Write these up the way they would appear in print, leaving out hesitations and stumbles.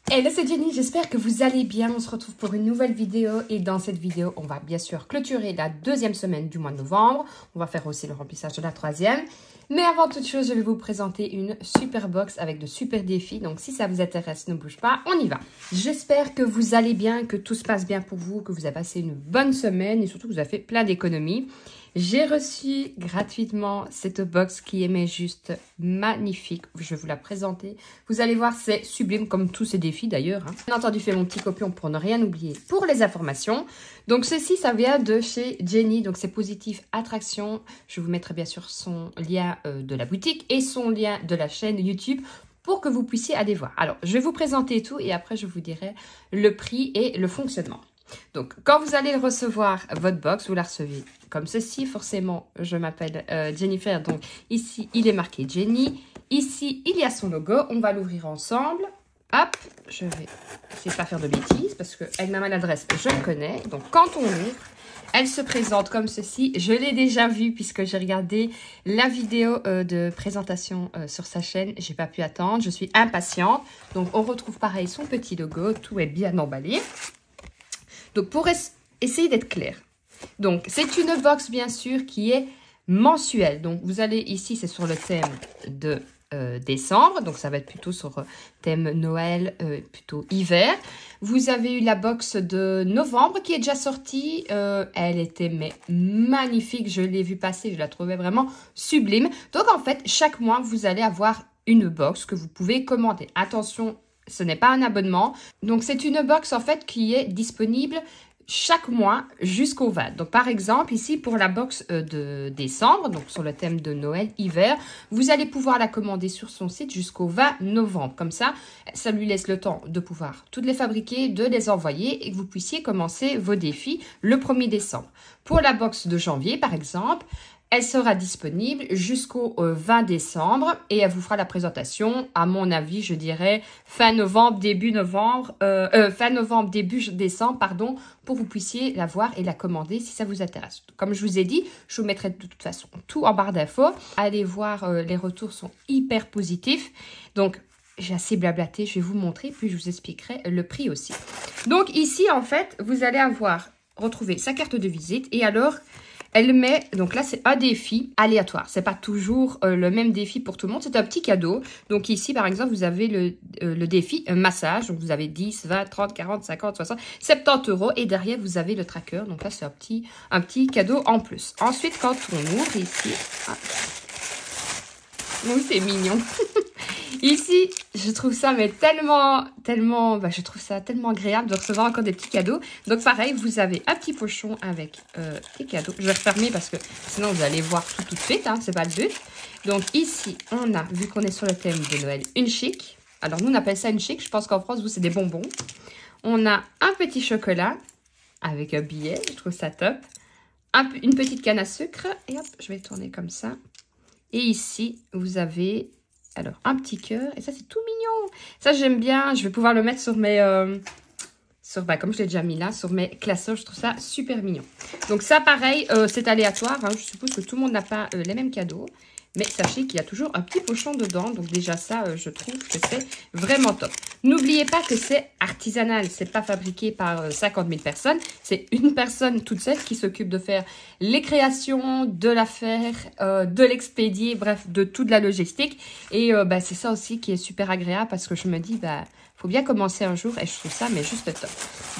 Hello, c'est Jenny, j'espère que vous allez bien. On se retrouve pour une nouvelle vidéo et dans cette vidéo, on va bien sûr clôturer la deuxième semaine du mois de novembre. On va faire aussi le remplissage de la troisième. Mais avant toute chose, je vais vous présenter une super box avec de super défis. Donc si ça vous intéresse, ne bouge pas, on y va. J'espère que vous allez bien, que tout se passe bien pour vous, que vous avez passé une bonne semaine et surtout que vous avez fait plein d'économies. J'ai reçu gratuitement cette box qui est mais juste magnifique. Je vais vous la présenter. Vous allez voir, c'est sublime comme tous ces défis d'ailleurs. Bien entendu, fait mon petit copion pour ne rien oublier pour les informations. Donc ceci, ça vient de chez Jenny. Donc c'est Positive Attraction. Je vous mettrai bien sûr son lien de la boutique et son lien de la chaîne YouTube pour que vous puissiez aller voir. Alors, je vais vous présenter tout et après je vous dirai le prix et le fonctionnement. Donc, quand vous allez recevoir votre box, vous la recevez comme ceci. Forcément, je m'appelle Jennifer. Donc, ici, il est marqué Jenny. Ici, il y a son logo. On va l'ouvrir ensemble. Hop, je vais essayer de pas faire de bêtises parce qu'avec ma maladresse, je le connais. Donc, quand on ouvre, elle se présente comme ceci. Je l'ai déjà vue puisque j'ai regardé la vidéo de présentation sur sa chaîne. J'ai pas pu attendre. Je suis impatiente. Donc, on retrouve pareil son petit logo. Tout est bien emballé. Donc, pour essayer d'être clair, donc c'est une box bien sûr qui est mensuelle. Donc, vous allez ici, c'est sur le thème de décembre. Donc, ça va être plutôt sur thème Noël, plutôt hiver. Vous avez eu la box de novembre qui est déjà sortie. Elle était mais magnifique. Je l'ai vue passer. Je la trouvais vraiment sublime. Donc, en fait, chaque mois, vous allez avoir une box que vous pouvez commander. Attention, ce n'est pas un abonnement. Donc, c'est une box, en fait, qui est disponible chaque mois jusqu'au 20. Donc, par exemple, ici, pour la box de décembre, donc sur le thème de Noël, hiver, vous allez pouvoir la commander sur son site jusqu'au 20 novembre. Comme ça, ça lui laisse le temps de pouvoir toutes les fabriquer, de les envoyer et que vous puissiez commencer vos défis le 1er décembre. Pour la box de janvier, par exemple, elle sera disponible jusqu'au 20 décembre et elle vous fera la présentation, à mon avis, je dirais fin novembre, début décembre, pardon, pour que vous puissiez la voir et la commander si ça vous intéresse. Comme je vous ai dit, je vous mettrai de toute façon tout en barre d'infos. Allez voir, les retours sont hyper positifs. Donc, j'ai assez blablaté, je vais vous montrer, puis je vous expliquerai le prix aussi. Donc ici, en fait, vous allez retrouver sa carte de visite et alors, elle met, donc là c'est un défi aléatoire, c'est pas toujours le même défi pour tout le monde, c'est un petit cadeau. Donc ici par exemple vous avez le défi massage, donc vous avez 10, 20, 30, 40, 50, 60, 70 € et derrière vous avez le tracker, donc là c'est un petit cadeau en plus. Ensuite quand on ouvre ici, oui c'est mignon. Ici, je trouve ça mais je trouve ça tellement agréable de recevoir encore des petits cadeaux. Donc pareil, vous avez un petit pochon avec des cadeaux. Je vais refermer parce que sinon vous allez voir tout de suite, hein, c'est pas le but. Donc ici, on a, vu qu'on est sur le thème de Noël, une chic. Alors nous on appelle ça une chic, je pense qu'en France, vous c'est des bonbons. On a un petit chocolat avec un billet, je trouve ça top. Une petite canne à sucre et hop, je vais tourner comme ça. Et ici, vous avez... alors, un petit cœur. Et ça, c'est tout mignon. Ça, j'aime bien. Je vais pouvoir le mettre sur mes... comme je l'ai déjà mis là, sur mes classeurs. Je trouve ça super mignon. Donc ça, pareil, c'est aléatoire. Hein. Je suppose que tout le monde n'a pas les mêmes cadeaux. Mais sachez qu'il y a toujours un petit pochon dedans. Donc déjà ça, je trouve que c'est vraiment top. N'oubliez pas que c'est artisanal. C'est pas fabriqué par 50 000 personnes. C'est une personne toute seule qui s'occupe de faire les créations, de la faire, de l'expédier, bref, de toute la logistique. Et c'est ça aussi qui est super agréable parce que je me dis, faut bien commencer un jour et je trouve ça mais juste top.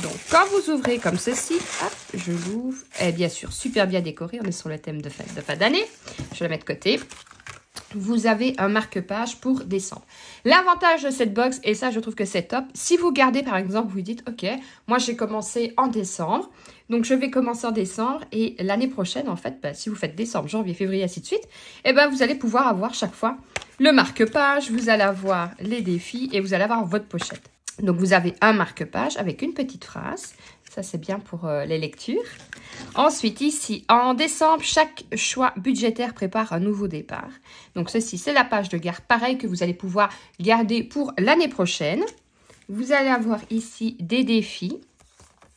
Donc quand vous ouvrez comme ceci, hop, je l'ouvre. Et bien sûr, super bien décoré. On est sur le thème de fin d'année. Je la mets de côté. Vous avez un marque-page pour décembre. L'avantage de cette box, et ça je trouve que c'est top, si vous gardez par exemple, vous dites ok, moi j'ai commencé en décembre, donc je vais commencer en décembre et l'année prochaine en fait, si vous faites décembre, janvier, février, ainsi de suite, et vous allez pouvoir avoir chaque fois le marque-page, vous allez avoir les défis et vous allez avoir votre pochette. Donc vous avez un marque-page avec une petite phrase. Ça, c'est bien pour les lectures. Ensuite, ici, en décembre, chaque choix budgétaire prépare un nouveau départ. Donc, ceci, c'est la page de garde. Pareil que vous allez pouvoir garder pour l'année prochaine. Vous allez avoir ici des défis.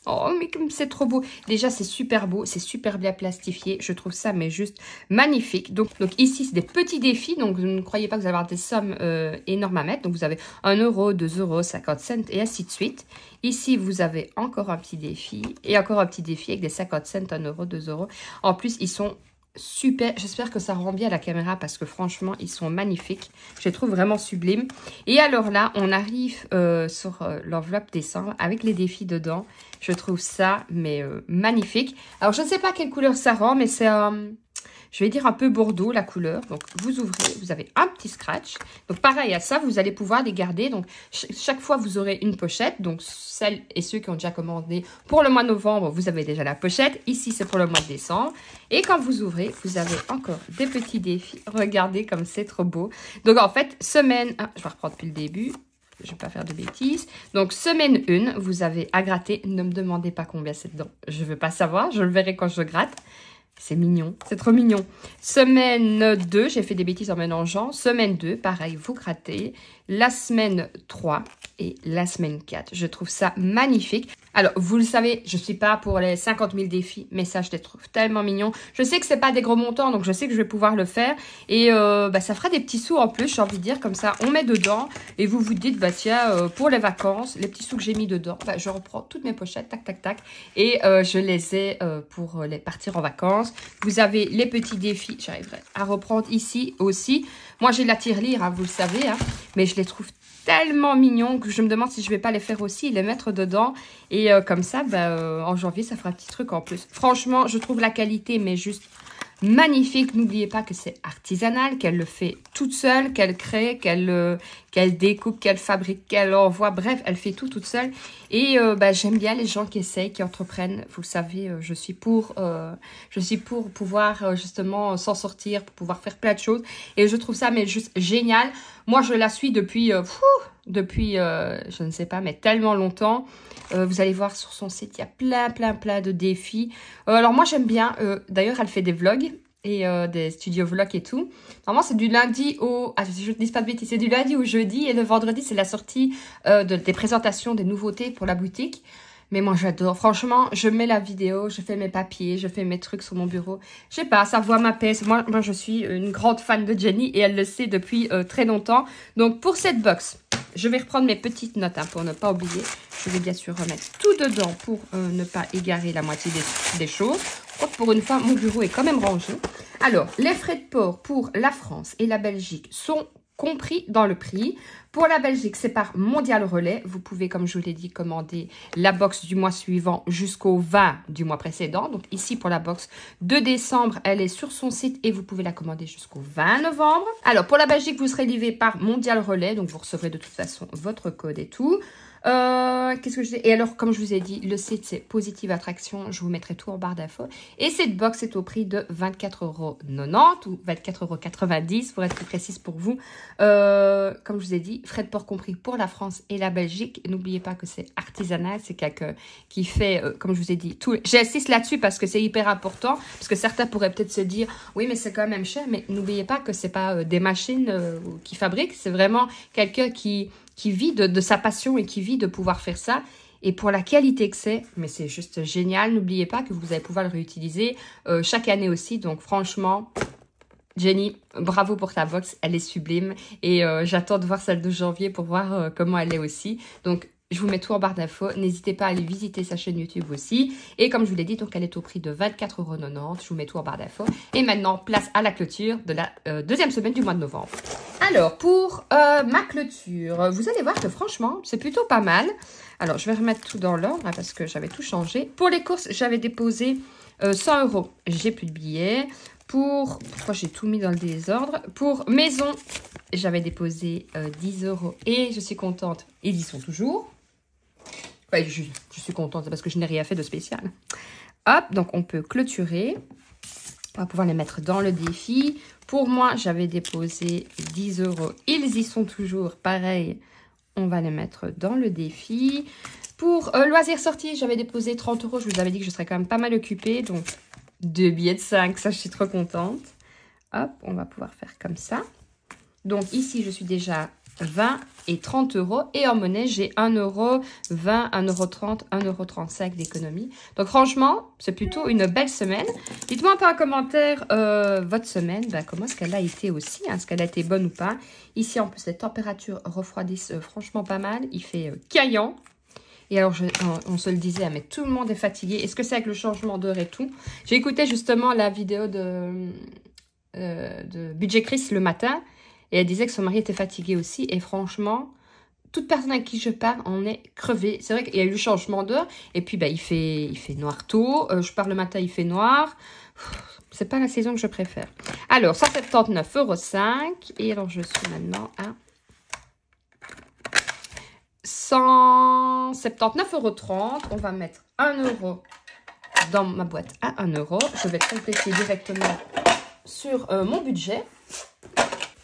Oh, mais comme c'est trop beau. Déjà, c'est super beau, c'est super bien plastifié. Je trouve ça, mais juste magnifique. Donc ici, c'est des petits défis. Donc, ne croyez pas que vous allez avoir des sommes énormes à mettre. Donc, vous avez 1 €, 2 €, 50 cents et ainsi de suite. Ici, vous avez encore un petit défi. Et encore un petit défi avec des 50 cents, 1 €, 2 €. En plus, ils sont super. J'espère que ça rend bien à la caméra parce que franchement, ils sont magnifiques. Je les trouve vraiment sublimes. Et alors là, on arrive sur l'enveloppe décembre avec les défis dedans. Je trouve ça, mais magnifique. Alors, je ne sais pas quelle couleur ça rend, mais c'est je vais dire un peu bordeaux, la couleur. Donc, vous ouvrez, vous avez un petit scratch. Donc, pareil à ça, vous allez pouvoir les garder. Donc, chaque fois, vous aurez une pochette. Donc, celles et ceux qui ont déjà commandé pour le mois de novembre, vous avez déjà la pochette. Ici, c'est pour le mois de décembre. Et quand vous ouvrez, vous avez encore des petits défis. Regardez comme c'est trop beau. Donc, en fait, semaine... Ah, je vais reprendre depuis le début. Je ne vais pas faire de bêtises. Donc, semaine 1, vous avez à gratter. Ne me demandez pas combien c'est dedans. Je ne veux pas savoir. Je le verrai quand je gratte. C'est mignon, c'est trop mignon. Semaine 2, j'ai fait des bêtises en mélangeant. Semaine 2, pareil, vous grattez. La semaine 3 et la semaine 4. Je trouve ça magnifique. Alors, vous le savez, je ne suis pas pour les 50 000 défis, mais ça, je les trouve tellement mignons. Je sais que ce n'est pas des gros montants, donc je sais que je vais pouvoir le faire. Et ça fera des petits sous en plus, j'ai envie de dire, comme ça, on met dedans. Et vous vous dites, bah tiens, pour les vacances, les petits sous que j'ai mis dedans, bah, je reprends toutes mes pochettes, tac, tac, tac. Et je les ai pour les partir en vacances. Vous avez les petits défis, j'arriverai à reprendre ici aussi. Moi, j'ai la tirelire, hein, vous le savez, hein, mais je les trouve tellement mignons que je me demande si je vais pas les faire aussi, les mettre dedans. Et comme ça, en janvier, ça fera un petit truc en plus. Franchement, je trouve la qualité, mais juste magnifique. N'oubliez pas que c'est artisanal, qu'elle le fait toute seule, qu'elle crée, qu'elle découpe, qu'elle fabrique, qu'elle envoie. Bref, elle fait tout toute seule. Et j'aime bien les gens qui essayent, qui entreprennent. Vous le savez, je suis pour pouvoir justement s'en sortir, pour pouvoir faire plein de choses. Et je trouve ça mais juste génial. Moi, je la suis depuis, je ne sais pas, mais tellement longtemps. Vous allez voir sur son site, il y a plein de défis. Alors moi, j'aime bien. D'ailleurs, elle fait des vlogs et des studios vlogs et tout. Normalement, c'est du lundi au... Ah, je ne dis pas de bêtises. C'est du lundi au jeudi. Et le vendredi, c'est la sortie des présentations, des nouveautés pour la boutique. Mais moi, j'adore. Franchement, je mets la vidéo, je fais mes papiers, je fais mes trucs sur mon bureau. Je sais pas, ça voit ma paix. Moi, je suis une grande fan de Jenny et elle le sait depuis très longtemps. Donc, pour cette box, je vais reprendre mes petites notes hein, pour ne pas oublier. Je vais bien sûr remettre tout dedans pour ne pas égarer la moitié des choses. Pour une fois, mon bureau est quand même rangé. Alors, les frais de port pour la France et la Belgique sont compris dans le prix. Pour la Belgique, c'est par Mondial Relais. Vous pouvez, comme je vous l'ai dit, commander la box du mois suivant jusqu'au 20 du mois précédent. Donc ici, pour la box de décembre, elle est sur son site et vous pouvez la commander jusqu'au 20 novembre. Alors, pour la Belgique, vous serez livré par Mondial Relais. Donc, vous recevrez de toute façon votre code et tout. Qu'est-ce que je dis? Et alors, comme je vous ai dit, le site, c'est Positive Attraction. Je vous mettrai tout en barre d'infos. Et cette box est au prix de 24,90 € ou 24,90 € pour être plus précise pour vous. Comme je vous ai dit, frais de port compris pour la France et la Belgique. N'oubliez pas que c'est artisanal. C'est quelqu'un qui fait, comme je vous ai dit, tout. J'insiste là-dessus parce que c'est hyper important. Parce que certains pourraient peut-être se dire, oui, mais c'est quand même cher. Mais n'oubliez pas que c'est pas des machines qui fabriquent. C'est vraiment quelqu'un qui vit de sa passion et qui vit de pouvoir faire ça. Et pour la qualité que c'est, mais c'est juste génial. N'oubliez pas que vous allez pouvoir le réutiliser chaque année aussi. Donc franchement, Jenny, bravo pour ta box. Elle est sublime. Et j'attends de voir celle de janvier pour voir comment elle est aussi. Donc, je vous mets tout en barre d'infos. N'hésitez pas à aller visiter sa chaîne YouTube aussi. Et comme je vous l'ai dit, donc elle est au prix de 24,90 €. Je vous mets tout en barre d'infos. Et maintenant, place à la clôture de la deuxième semaine du mois de novembre. Alors, pour ma clôture, vous allez voir que franchement, c'est plutôt pas mal. Alors, je vais remettre tout dans l'ordre hein, parce que j'avais tout changé. Pour les courses, j'avais déposé 100 €. J'ai plus de billets. Pourquoi j'ai tout mis dans le désordre? Pour maison, j'avais déposé 10 € et je suis contente. Ils y sont toujours. Ouais, je suis contente parce que je n'ai rien fait de spécial. Hop, donc on peut clôturer. On va pouvoir les mettre dans le défi. Pour moi, j'avais déposé 10 €. Ils y sont toujours. Pareil, on va les mettre dans le défi. Pour loisirs sortis, j'avais déposé 30 €. Je vous avais dit que je serais quand même pas mal occupée. Donc, 2 billets de 5. Ça, je suis trop contente. Hop, on va pouvoir faire comme ça. Donc, ici, je suis déjà 20 et 30 euros. Et en monnaie, j'ai 1 euro, 20, 1 euro 30, 1 euro 35 d'économie. Donc franchement, c'est plutôt une belle semaine. Dites-moi un peu en commentaire votre semaine, comment est-ce qu'elle a été aussi, est-ce qu'elle a été bonne ou pas. Ici, en plus, les températures refroidissent franchement pas mal. Il fait caillant. Et alors, on se le disait, mais tout le monde est fatigué. Est-ce que c'est avec le changement d'heure et tout? J'ai écouté justement la vidéo de Budget Chris le matin. Et elle disait que son mari était fatigué aussi. Et franchement, toute personne à qui je parle en est crevée. C'est vrai qu'il y a eu le changement d'heure. Et puis, il fait noir tôt. Je pars le matin, il fait noir. C'est pas la saison que je préfère. Alors, 179,05 €. Et alors, je suis maintenant à 179,30 €. On va mettre 1 euro dans ma boîte à 1 euro. Je vais compléter directement sur mon budget.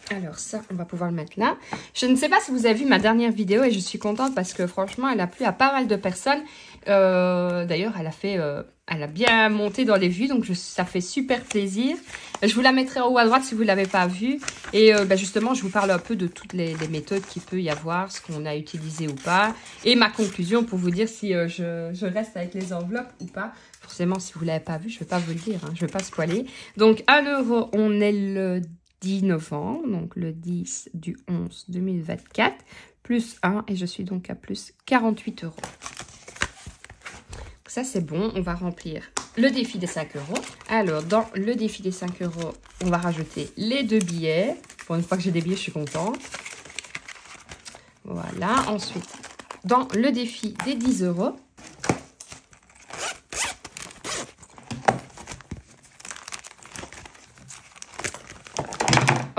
Alors ça, on va pouvoir le mettre là. Je ne sais pas si vous avez vu ma dernière vidéo et je suis contente parce que franchement, elle a plu à pas mal de personnes. D'ailleurs, elle a bien monté dans les vues, donc ça fait super plaisir. Je vous la mettrai en haut à droite si vous ne l'avez pas vue. Et justement, je vous parle un peu de toutes les méthodes qu'il peut y avoir, ce qu'on a utilisé ou pas. Et ma conclusion pour vous dire si je reste avec les enveloppes ou pas. Forcément, si vous ne l'avez pas vu, je ne vais pas vous le dire, hein, je ne vais pas spoiler. Donc 1 euro, on est le 10 novembre, donc le 10 du 11 2024, plus 1, et je suis donc à plus 48 €. Ça, c'est bon, on va remplir le défi des 5 €. Alors, dans le défi des 5 €, on va rajouter les 2 billets. Pour une fois que j'ai des billets, je suis contente. Voilà, ensuite, dans le défi des 10 €,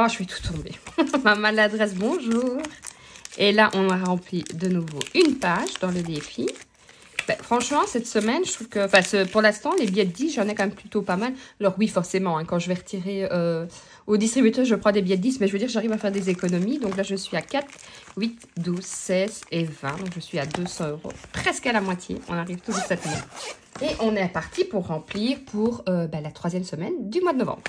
oh, je suis tout tombée. Ma maladresse, bonjour. Et là, on a rempli de nouveau une page dans le défi. Franchement, cette semaine, je trouve que... pour l'instant, les billets de 10, j'en ai quand même plutôt pas mal. Alors oui, forcément, hein, quand je vais retirer au distributeur, je prends des billets de 10. Mais je veux dire, j'arrive à faire des économies. Donc là, je suis à 4, 8, 12, 16 et 20. Donc je suis à 200 €. Presque à la moitié. On arrive tout cette semaine. Et on est parti pour remplir pour la 3e semaine du mois de novembre.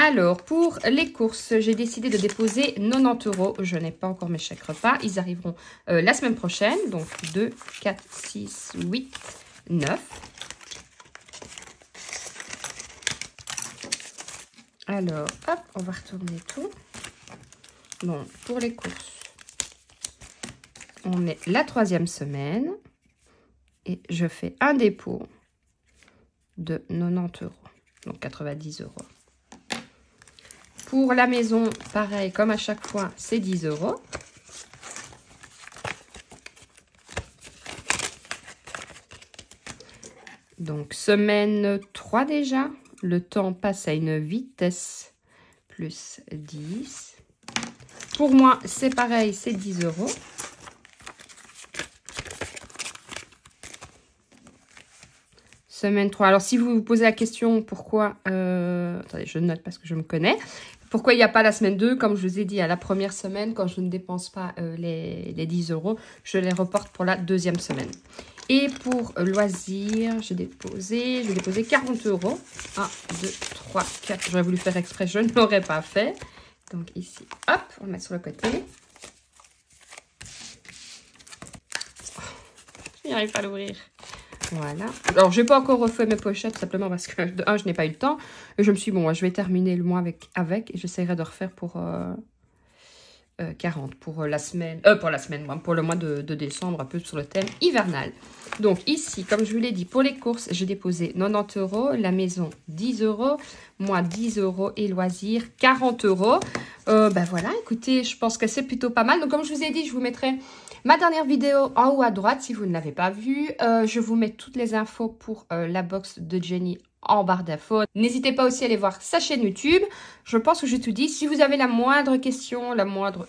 Alors, pour les courses, j'ai décidé de déposer 90 €. Je n'ai pas encore mes chèques repas. Ils arriveront la semaine prochaine. Donc, 2, 4, 6, 8, 9. Alors, hop, on va retourner tout. Bon, pour les courses, on est la 3e semaine. Et je fais un dépôt de 90 €. Donc, 90 €. Pour la maison, pareil, comme à chaque fois, c'est 10 €. Donc, semaine 3 déjà. Le temps passe à une vitesse plus 10. Pour moi, c'est pareil, c'est 10 €. Semaine 3. Alors, si vous vous posez la question, pourquoi... attendez, je note parce que je me connais. Pourquoi il n'y a pas la semaine 2? Comme je vous ai dit, à la première semaine, quand je ne dépense pas les 10 €, je les reporte pour la 2e semaine. Et pour loisirs, je vais déposer 40 €. 1, 2, 3, 4. J'aurais voulu faire exprès, je ne l'aurais pas fait. Donc ici, hop, on va mettre sur le côté. Je n'y arrive pas à l'ouvrir. Voilà. Alors, je n'ai pas encore refait mes pochettes, simplement parce que, de 1, je n'ai pas eu le temps. Et je me suis dit, bon, moi, je vais terminer le mois avec et j'essaierai de refaire pour 40, pour la semaine, pour le mois de décembre, un peu sur le thème hivernal. Donc, ici, comme je vous l'ai dit, pour les courses, j'ai déposé 90 €, la maison 10 €, moi 10 € et loisirs 40 €. Voilà, écoutez, je pense que c'est plutôt pas mal. Donc, comme je vous ai dit, je vous mettrai ma dernière vidéo en haut à droite, si vous ne l'avez pas vue. Je vous mets toutes les infos pour la box de Jenny en barre d'infos. N'hésitez pas aussi à aller voir sa chaîne YouTube. Je pense que j'ai tout dit. Si vous avez la moindre question,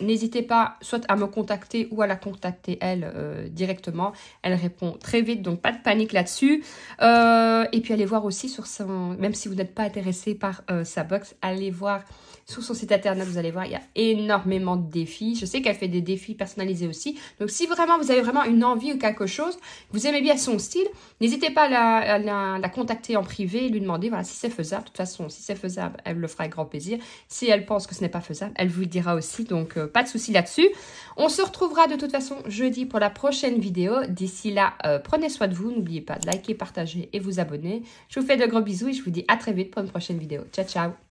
n'hésitez pas soit à me contacter ou à la contacter elle directement. Elle répond très vite, donc pas de panique là-dessus. Et puis allez voir aussi sur son... Même si vous n'êtes pas intéressé par sa box, allez voir sur son site internet, vous allez voir, il y a énormément de défis. Je sais qu'elle fait des défis personnalisés aussi. Donc, si vraiment vous avez vraiment une envie ou quelque chose, vous aimez bien son style, n'hésitez pas à la contacter en privé et lui demander voilà, si c'est faisable. De toute façon, si c'est faisable, elle le fera avec grand plaisir. Si elle pense que ce n'est pas faisable, elle vous le dira aussi. Donc, pas de souci là-dessus. On se retrouvera de toute façon jeudi pour la prochaine vidéo. D'ici là, prenez soin de vous. N'oubliez pas de liker, partager et vous abonner. Je vous fais de gros bisous et je vous dis à très vite pour une prochaine vidéo. Ciao, ciao!